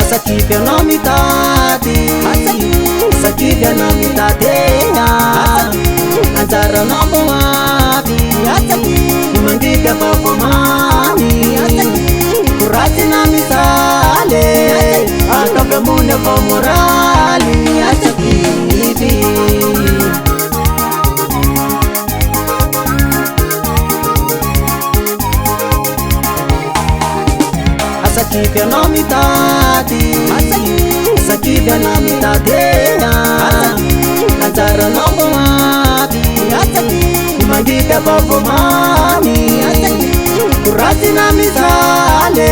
Asakivy anao mitady, asakivy anao mitady anjaranao mbo avy, mandika vavomamy koratsina mizaly ataovy amony avao moraly asakivy. Asakivy anao mitady, asakivy anao mitady anjaranao mbo avy, mandika vavomamy koratsina mizaly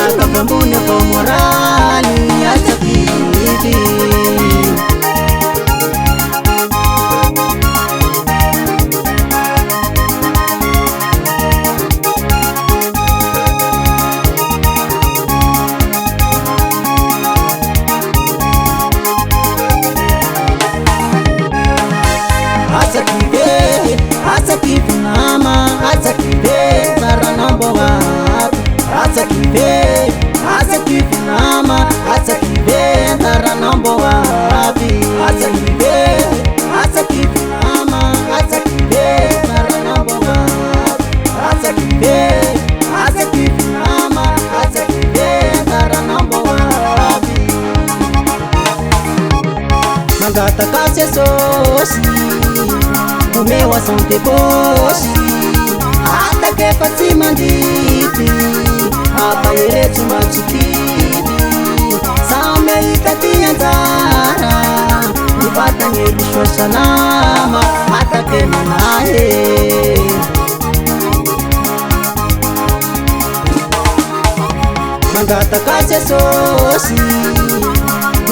ataovy ambony avao moraly asakivy. Asakivy nama, asakivy taranao mbo avy, asakivy nama, asakivy taranao mbo avy, asakivy nama, asakivy taranao mbo avy, asakivy nama, asakivy taranao mbo avy. Mangataka sesosy meu ação depois ataque pra cima de ti apaireto machukibi sameita tianzara nipatanye lishoshanama ataque manae mangata kaje sosi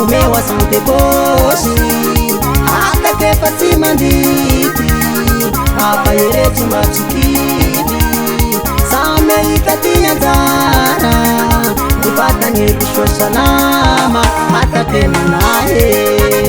meu ação depois ataque pra cima de ti apaireto machukibi sameita tianzara nipatanye lishoshanama ataque manae